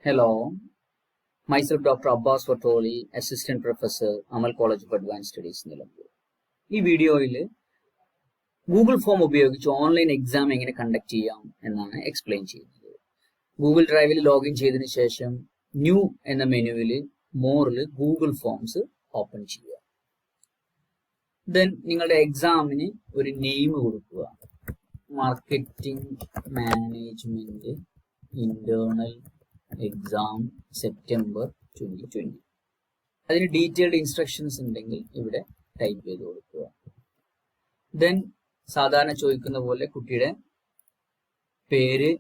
Hello, myself Dr. Abbas Fatoli, Assistant Professor, Amal College of Advanced Studies, Nilambur. ഈ വീഡിയോയിൽ Google form ഉപയോഗിച്ച് online exam എങ്ങനെ conduct ചെയ്യാം എന്നാണ് എക്സ്പ്ലെയിൻ ചെയ്യുന്നത്. ഗൂഗിൾ ഡ്രൈവിൽ ലോഗിൻ ചെയ്തതിനു ശേഷം ന്യൂ എന്ന മെനുവിൽ മോറിൽ ഗൂഗിൾ ഫോംസ് ഓപ്പൺ ചെയ്യുക. ദെൻ നിങ്ങളുടെ എക്സാമിന് ഒരു നെയിം കൊടുക്കുക. Marketing management internal exam September 2020. അതിന് ഡീറ്റെയിൽഡ് ഇൻസ്ട്രക്ഷൻസ് ഉണ്ടെങ്കിൽ ഇവിടെ ടൈപ്പ് ചെയ്ത് കൊടുക്കുക. ദെൻ സാധാരണ ചോദിക്കുന്ന പോലെ കുട്ടിയുടെ പേര്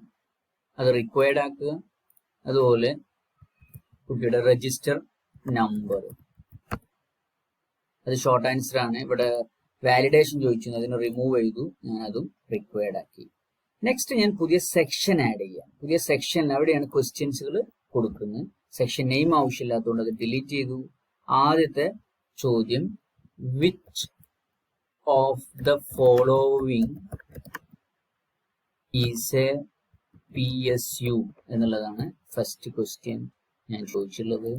അത് റിക്വയർഡ് ആക്കുക. അതുപോലെ കുട്ടിയുടെ രജിസ്റ്റർ നമ്പർ അത് ഷോർട്ട് ആൻസർ ആണ്. ഇവിടെ വാലിഡേഷൻ ചോദിച്ചു, അതിന് റിമൂവ് ചെയ്തു, ഞാൻ അതും റിക്വയർഡ് ആക്കി. നെക്സ്റ്റ് ഞാൻ പുതിയ സെക്ഷൻ ആഡ് ചെയ്യാം. പുതിയ സെക്ഷനിൽ അവിടെയാണ് ക്വസ്റ്റ്യൻസുകൾ കൊടുക്കുന്നത്. സെക്ഷൻ നെയിം ആവശ്യമില്ലാത്തതുകൊണ്ട് അത് ഡിലീറ്റ് ചെയ്തു. ആദ്യത്തെ ചോദ്യം which of the following is A PSU എന്നുള്ളതാണ് ഫസ്റ്റ് ക്വസ്റ്റ്യൻ ഞാൻ ചോദിച്ചിട്ടുള്ളത്.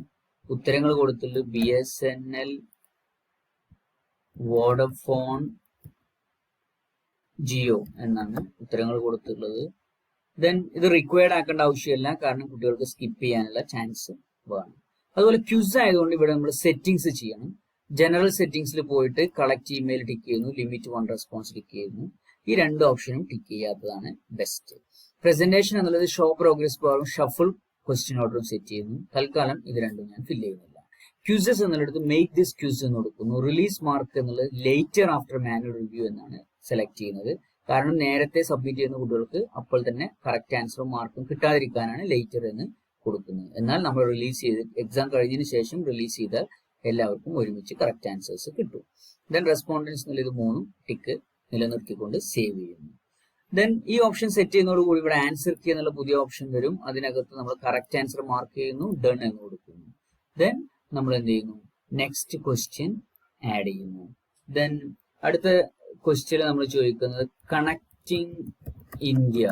ഉത്തരങ്ങൾ കൊടുത്തിട്ടുള്ളത് BSNL, വോഡഫോൺ, ജിയോ എന്നാണ് ഉത്തരങ്ങൾ കൊടുത്തിട്ടുള്ളത്. ദെൻ ഇത് റിക്വയർഡ് ആക്കേണ്ട ആവശ്യമില്ല, കാരണം കുട്ടികൾക്ക് സ്കിപ്പ് ചെയ്യാനുള്ള ചാൻസ് വേണം. അതുപോലെ ക്യൂസ് ആയതുകൊണ്ട് ഇവിടെ നമ്മൾ സെറ്റിംഗ്സ് ചെയ്യണം. ജനറൽ സെറ്റിംഗ്സിൽ പോയിട്ട് കളക്ട് ഇമെയിൽ ടിക്ക് ചെയ്യുന്നു, ലിമിറ്റ് 1 റെസ്പോൺസ് ടിക്ക് ചെയ്യുന്നു. ഈ രണ്ട് ഓപ്ഷനും ടിക്ക് ചെയ്യാത്തതാണ് ബെസ്റ്റ്. പ്രസന്റേഷൻ എന്നുള്ളത് ഷോ പ്രോഗ്രസ് ബാറും ഷഫിൾ ക്വസ്റ്റ്യൻ ഓർഡറും സെറ്റ് ചെയ്യുന്നു. തൽക്കാലം ഇത് രണ്ടും ഞാൻ ഫില്ല് ചെയ്യുന്നില്ല. ക്യൂസസ് എന്നുള്ളത് മേക്ക് ദിസ് ക്യൂസ് എന്ന് കൊടുക്കുന്നു. റിലീസ് മാർക്ക് എന്നുള്ളത് ലേറ്റർ ആഫ്റ്റർ മാനുവൽ റിവ്യൂ എന്നാണ് സെലക്ട് ചെയ്യുന്നത്. കാരണം നേരത്തെ സബ്മിറ്റ് ചെയ്യുന്ന കുട്ടികൾക്ക് അപ്പോൾ തന്നെ കറക്റ്റ് ആൻസറും മാർക്കും കിട്ടാതിരിക്കാനാണ് ലേറ്റർ എന്ന് കൊടുക്കുന്നത്. എന്നാൽ നമ്മൾ റിലീസ് ചെയ്ത് എക്സാം കഴിഞ്ഞതിന് ശേഷം റിലീസ് ചെയ്താൽ എല്ലാവർക്കും ഒരുമിച്ച് കറക്റ്റ് ആൻസേഴ്സ് കിട്ടും. ദെൻ റെസ്പോണ്ടൻസ് എന്നുള്ളത് 3 ടിക്ക് നിലനിർത്തിക്കൊണ്ട് സേവ് ചെയ്യുന്നു. ദെൻ ഈ ഓപ്ഷൻ സെറ്റ് ചെയ്യുന്നതോടുകൂടി ഇവിടെ ആൻസർ കീ എന്നുള്ള പുതിയ ഓപ്ഷൻ വരും. അതിനകത്ത് നമ്മൾ കറക്റ്റ് ആൻസർ മാർക്ക് ചെയ്യുന്നു, ഡൺ എന്ന് കൊടുക്കുന്നു. ദെൻ നമ്മൾ എന്ത് ചെയ്യുന്നു, നെക്സ്റ്റ് ക്വസ്റ്റ്യൻ ആഡ് ചെയ്യുന്നു. ദെൻ അടുത്ത ക്വസ്റ്റ്യൻ നമ്മൾ ചോദിക്കുന്നത് connecting India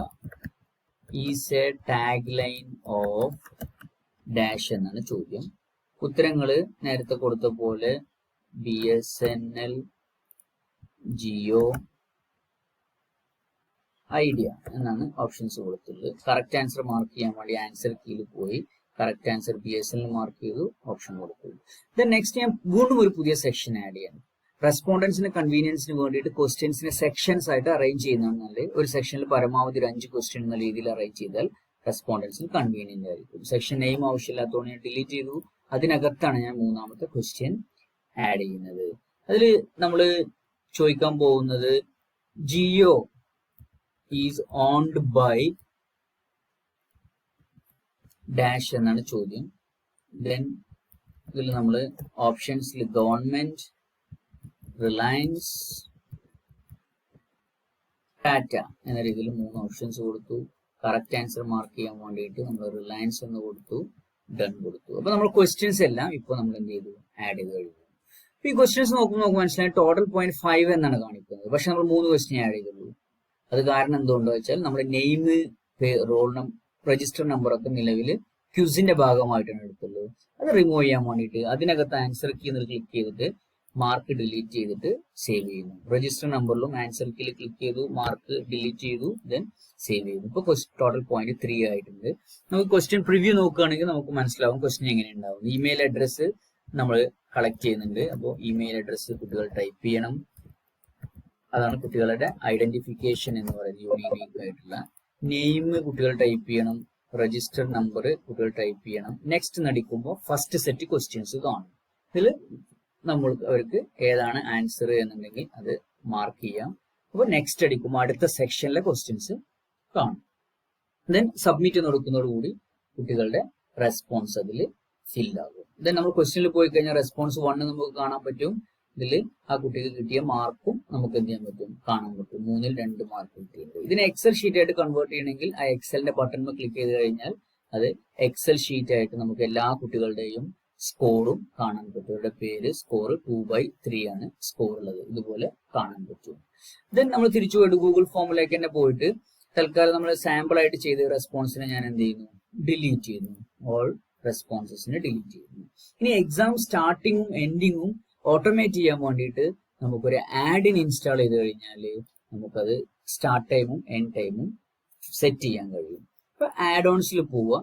is A tag line of dash എന്നാണ് ചോദ്യം. ഉത്തരങ്ങൾ നേരത്തെ കൊടുത്ത പോലെ BSNL, ജിയോ, ഐഡിയ എന്നാണ് ഓപ്ഷൻസ് കൊടുത്തുള്ളത്. കറക്റ്റ് ആൻസർ മാർക്ക് ചെയ്യാൻ വേണ്ടി ആൻസർ കീയിൽ പോയി കറക്റ്റ് ആൻസർ BSNL മാർക്ക് ചെയ്തു, ഓപ്ഷൻ കൊടുത്തു. ദെൻ നെക്സ്റ്റ് ഞാൻ വീണ്ടും ഒരു പുതിയ സെക്ഷൻ ആഡ് ചെയ്യണം. റെസ്പോണ്ടൻസിന്റെ കൺവീനിയൻസിന് വേണ്ടിയിട്ട് ക്വസ്റ്റ്യൻസിനെ സെക്ഷൻസ് ആയിട്ട് അറേഞ്ച് ചെയ്യുന്നതാണ് നല്ലത്. ഒരു സെക്ഷനിൽ പരമാവധി ഒരു 5 ക്വസ്റ്റ്യൻ എന്ന രീതിയിൽ അറേഞ്ച് ചെയ്താൽ റെസ്പോണ്ടൻസിന് കൺവീനിയന്റ് ആയിരിക്കും. സെക്ഷൻ നെയിം ആവശ്യമില്ലാത്തതുകൊണ്ട് ഞാൻ ഡിലീറ്റ് ചെയ്തു. അതിനകത്താണ് ഞാൻ മൂന്നാമത്തെ ക്വസ്റ്റ്യൻ ആഡ് ചെയ്യുന്നത്. അതിൽ നമ്മൾ ചോദിക്കാൻ പോകുന്നത് Jio is owned by dash എന്നാണ് ചോദ്യം. ദെൻ ഇതിൽ നമ്മൾ ഓപ്ഷൻസിൽ ഗവൺമെന്റ്, റിലയൻസ്, ടാറ്റ എന്ന രീതിയിൽ 3 ഓപ്ഷൻസ് കൊടുത്തു. കറക്റ്റ് ആൻസർ മാർക്ക് ചെയ്യാൻ വേണ്ടിയിട്ട് നമ്മൾ റിലയൻസ് എന്ന് കൊടുത്തു, ഡൺ കൊടുത്തു. അപ്പൊ നമ്മൾ ക്വസ്റ്റ്യൻസ് എല്ലാം ഇപ്പൊ നമ്മൾ എന്ത് ചെയ്തു, ആഡ് ചെയ്ത് കഴിഞ്ഞു. ഈ ക്വസ്റ്റ്യൻസ് നോക്കുമ്പോൾ മനസ്സിലായി ടോട്ടൽ 0.5 എന്നാണ് കാണിക്കുന്നത്. പക്ഷെ നമ്മൾ 3 ക്വസ്റ്റ്യൻ ആഡ് ചെയ്തുള്ളൂ. അത് കാരണം എന്തുകൊണ്ടോ വെച്ചാൽ നമ്മുടെ name, roll number, register number ഒക്കെ നിലവിൽ ക്യൂസിന്റെ ഭാഗമായിട്ടാണ് എടുത്തുള്ളത്. അത് റിമൂവ് ചെയ്യാൻ വേണ്ടിയിട്ട് അതിനകത്ത് ആൻസർ കീ എന്ന് ക്ലിക്ക് ചെയ്തിട്ട് മാർക്ക് ഡിലീറ്റ് ചെയ്തിട്ട് സേവ് ചെയ്യുന്നു. രജിസ്റ്റർ നമ്പറിലും ആൻസർ കീയിൽ ക്ലിക്ക് ചെയ്തു, മാർക്ക് ഡിലീറ്റ് ചെയ്തു, ദെൻ സേവ് ചെയ്തു. ഇപ്പൊ ടോട്ടൽ 0.3 ആയിട്ടുണ്ട്. നമുക്ക് ക്വസ്റ്റ്യൻ പ്രിവ്യൂ നോക്കുകയാണെങ്കിൽ നമുക്ക് മനസ്സിലാവും ക്വസ്റ്റ്യൻ എങ്ങനെ ഉണ്ടാവും. ഇമെയിൽ അഡ്രസ്സ് നമ്മൾ കളക്ട് ചെയ്യുന്നുണ്ട്. അപ്പോൾ ഇമെയിൽ അഡ്രസ്സ് കുട്ടികൾ ടൈപ്പ് ചെയ്യണം. അതാണ് കുട്ടികളുടെ ഐഡന്റിഫിക്കേഷൻ എന്ന് പറയുന്നത്, യൂണീക്ക് ആയിട്ടുള്ള. നെയിം കുട്ടികൾ ടൈപ്പ് ചെയ്യണം, രജിസ്റ്റർ നമ്പർ കുട്ടികൾ ടൈപ്പ് ചെയ്യണം. നെക്സ്റ്റ് നടിക്കുമ്പോൾ ഫസ്റ്റ് സെറ്റ് ക്വസ്റ്റ്യൻസ് കാണും. ഇതിൽ നമ്മൾ അവർക്ക് ഏതാണ് ആൻസർ എന്നുണ്ടെങ്കിൽ അത് മാർക്ക് ചെയ്യാം. അപ്പോൾ നെക്സ്റ്റ് അടിക്കുമ്പോൾ അടുത്ത സെക്ഷനിലെ ക്വസ്റ്റ്യൻസ് കാണും. ദെൻ സബ്മിറ്റ് കൊടുക്കുന്നതോടുകൂടി കുട്ടികളുടെ റെസ്പോൺസ് അതിൽ ഫിൽ ആകും. ദെൻ നമ്മൾ ക്വസ്റ്റ്യനിൽ പോയി കഴിഞ്ഞാൽ റെസ്പോൺസ് 1 നമുക്ക് കാണാൻ പറ്റും. ഇതിൽ ആ കുട്ടിക്ക് കിട്ടിയ മാർക്കും നമുക്ക് എന്ത് ചെയ്യാൻ പറ്റും, കാണാൻ പറ്റും. 3ൽ 2 മാർക്ക് കിട്ടിയിട്ടുണ്ട്. ഇതിനെ എക്സൽ ഷീറ്റ് ആയിട്ട് കൺവേർട്ട് ചെയ്യണമെങ്കിൽ ആ എക്സലിന്റെ ബട്ടൺ ക്ലിക്ക് ചെയ്ത് കഴിഞ്ഞാൽ അത് എക്സൽ ഷീറ്റ് ആയിട്ട് നമുക്ക് എല്ലാ കുട്ടികളുടെയും സ്കോറും കാണാൻ പറ്റും. ഇവരുടെ പേര്, സ്കോർ 2/3 ആണ് സ്കോർ ഉള്ളത്, ഇതുപോലെ കാണാൻ പറ്റും. ദെൻ നമ്മൾ തിരിച്ചു പോയിട്ട് ഗൂഗിൾ ഫോമിലേക്ക് തന്നെ പോയിട്ട് തൽക്കാലം നമ്മൾ സാമ്പിൾ ആയിട്ട് ചെയ്ത റെസ്പോൺസിനെ ഞാൻ എന്ത് ചെയ്യുന്നു, ഡിലീറ്റ് ചെയ്യുന്നു. ഓൾ റെസ്പോൺസസിനെ ഡിലീറ്റ് ചെയ്യുന്നു. ഇനി എക്സാം സ്റ്റാർട്ടിങ്ങും എൻഡിങ്ങും ഓട്ടോമേറ്റ് ചെയ്യാൻ വേണ്ടിയിട്ട് നമുക്കൊരു ആഡ് ഇൻ ഇൻസ്റ്റാൾ ചെയ്ത് കഴിഞ്ഞാൽ നമുക്കത് സ്റ്റാർട്ട് ടൈമും എൻഡ് ടൈമും സെറ്റ് ചെയ്യാൻ കഴിയും. ഇപ്പൊ ആഡ് ഓൺസിൽ പോവുക.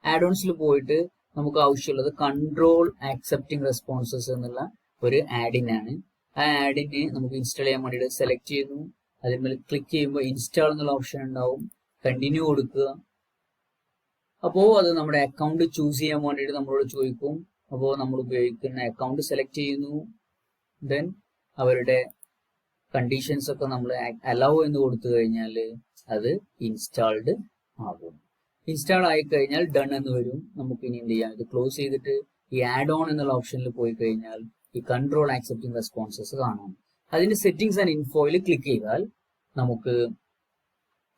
ആഡ് ഓൺസിൽ പോയിട്ട് നമുക്ക് ആവശ്യമുള്ളത് കൺട്രോൾ ആക്സെപ്റ്റിംഗ് റെസ്പോൺസസ് എന്നുള്ള ഒരു ആഡ് ഇൻ ആണ്. ആ ആഡിന് നമുക്ക് ഇൻസ്റ്റാൾ ചെയ്യാൻ വേണ്ടിയിട്ട് സെലക്ട് ചെയ്യുന്നു. അതിന്മേൽ ക്ലിക്ക് ചെയ്യുമ്പോൾ ഇൻസ്റ്റാൾ എന്നുള്ള ഓപ്ഷൻ ഉണ്ടാവും. കണ്ടിന്യൂ കൊടുക്കുക. അപ്പോൾ അത് നമ്മുടെ അക്കൗണ്ട് ചൂസ് ചെയ്യാൻ വേണ്ടിയിട്ട് നമ്മളോട് ചോദിക്കും. അപ്പോൾ നമ്മൾ ഉപയോഗിക്കുന്ന അക്കൗണ്ട് സെലക്ട് ചെയ്യുന്നു. ദെൻ അവരുടെ കണ്ടീഷൻസ് ഒക്കെ നമ്മൾ അലൗ എന്ന് കൊടുത്തു കഴിഞ്ഞാൽ അത് ഇൻസ്റ്റാൾഡ് ആകും. ഇൻസ്റ്റാൾ ആയി കഴിഞ്ഞാൽ ഡൺ എന്ന് വരും. നമുക്ക് ഇനി എന്ത് ചെയ്യാം, ഇത് ക്ലോസ് ചെയ്തിട്ട് ഈ ആഡ് ഓൺ എന്നുള്ള ഓപ്ഷനിൽ പോയി കഴിഞ്ഞാൽ ഈ കൺട്രോൾ ആക്സെപ്റ്റിംഗ് റെസ്പോൺസസ് കാണാം. അതിന്റെ സെറ്റിംഗ്സ് ആൻഡ് ഇൻഫോയിൽ ക്ലിക്ക് ചെയ്താൽ നമുക്ക്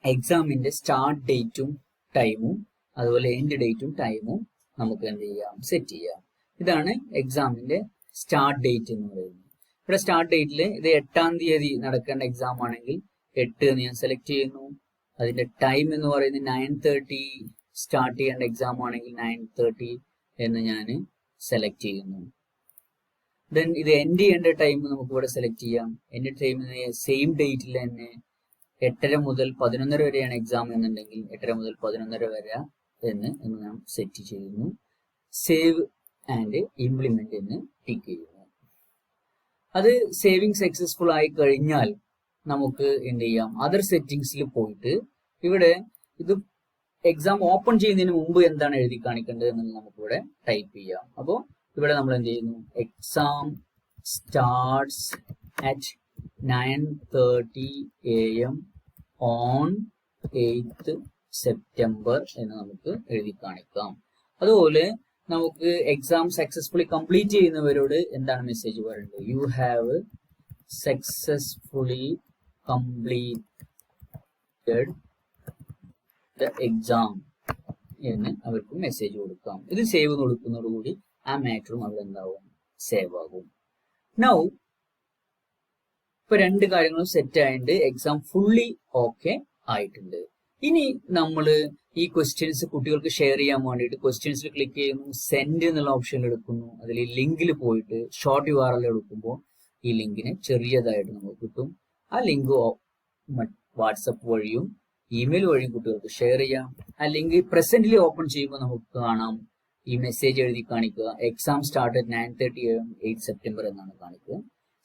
എക്സാമിന്റെ സ്റ്റാർട്ട് ഡേറ്റും ടൈമും അതുപോലെ എൻഡ് ഡേറ്റും ടൈമും നമുക്ക് എന്ത് ചെയ്യാം, സെറ്റ് ചെയ്യാം. ഇതാണ് എക്സാമിന്റെ സ്റ്റാർട്ട് ഡേറ്റ് എന്ന് പറയുന്നത്. ഇവിടെ സ്റ്റാർട്ട് ഡേറ്റിൽ ഇത് 8-ാം തീയതി നടക്കേണ്ട എക്സാം ആണെങ്കിൽ 8 എന്ന് ഞാൻ സെലക്ട് ചെയ്യുന്നു. അതിന്റെ ടൈം എന്ന് പറയുന്നത് 9:30 സ്റ്റാർട്ട് ചെയ്യേണ്ട എക്സാം ആണെങ്കിൽ 9:30 എന്ന് ഞാൻ സെലക്ട് ചെയ്യുന്നു. ദെൻ ഇത് എൻഡ് ചെയ്യേണ്ട ടൈം നമുക്ക് ഇവിടെ സെലക്ട് ചെയ്യാം. എൻഡ് ടൈം സെയിം ഡേറ്റിൽ തന്നെ 8:30 മുതൽ 11:30 വരെയാണ് എക്സാം എന്നുണ്ടെങ്കിൽ 8:30 മുതൽ 11:30 വരെ എന്ന് ഞാൻ സെറ്റ് ചെയ്യുന്നു. സേവ് ആൻഡ് ഇംപ്ലിമെന്റ് എന്ന് ടിക്ക് ചെയ്യുന്നു. അത് സേവിങ് സക്സസ്ഫുൾ ആയി കഴിഞ്ഞാൽ നമുക്ക് എന്ത് ചെയ്യാം, അതർ സെറ്റിംഗ്സിൽ പോയിട്ട് ഇവിടെ ഇത് എക്സാം ഓപ്പൺ ചെയ്യുന്നതിന് മുമ്പ് എന്താണ് എഴുതി കാണിക്കേണ്ടത് എന്ന് നമുക്കിവിടെ ടൈപ്പ് ചെയ്യാം. അപ്പോൾ ഇവിടെ നമ്മൾ എന്ത് ചെയ്യുന്നു, exam starts at 9:30 AM on 8th September എന്ന് നമുക്ക് എഴുതി കാണിക്കാം. അതുപോലെ നമുക്ക് എക്സാം സക്സസ്ഫുള്ളി കംപ്ലീറ്റ് ചെയ്യുന്നവരോട് എന്താണ് മെസ്സേജ് പറയുന്നത്, you have successfully completed the exam എന്ന് അവർക്ക് മെസ്സേജ് കൊടുക്കാം. ഇത് സേവ് കൊടുക്കുന്നതോടുകൂടി ആ മാറ്ററും അവിടെ എന്താവും, സേവ് ആകും. നൗ ഇപ്പൊ 2 കാര്യങ്ങളും സെറ്റ് ആയിട്ട് എക്സാം ഫുള്ളി ഓക്കെ ആയിട്ടുണ്ട്. ഇനി നമ്മൾ ഈ ക്വസ്റ്റ്യൻസ് കുട്ടികൾക്ക് ഷെയർ ചെയ്യാൻ വേണ്ടിയിട്ട് ക്വസ്റ്റ്യൻസിൽ ക്ലിക്ക് ചെയ്യുന്നു, സെൻഡ് എന്നുള്ള ഓപ്ഷനിൽ എടുക്കുന്നു. അതിൽ ലിങ്കിൽ പോയിട്ട് ഷോർട്ട് URL എടുക്കുമ്പോൾ ഈ ലിങ്കിന് ചെറിയതായിട്ട് നമുക്ക് കിട്ടും. ആ ലിങ്ക് വാട്സപ്പ് വഴിയും ഇമെയിൽ വഴിയും കുട്ടികൾക്ക് ഷെയർ ചെയ്യാം. ആ ലിങ്ക് പ്രസന്റ്ലി ഓപ്പൺ ചെയ്യുമ്പോൾ നമുക്ക് കാണാം, ഈ മെസ്സേജ് എഴുതി കാണിക്കുക, എക്സാം സ്റ്റാർട്ട് 9:30 AM 8 September എന്നാണ് കാണിക്കുക.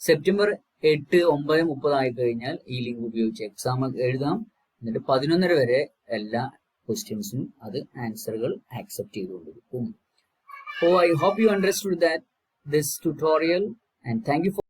സെപ്റ്റംബർ 8, 9, 30 ആയി കഴിഞ്ഞാൽ ഈ ലിങ്ക് ഉപയോഗിച്ച് എക്സാം എഴുതാം. എന്നിട്ട് 11:30 വരെ എല്ലാ ക്വസ്റ്റ്യൻസും അത് ആൻസറുകൾ ആക്സെപ്റ്റ് ചെയ്തുകൊണ്ടിരിക്കും. So I hope you understood that this tutorial and thank you for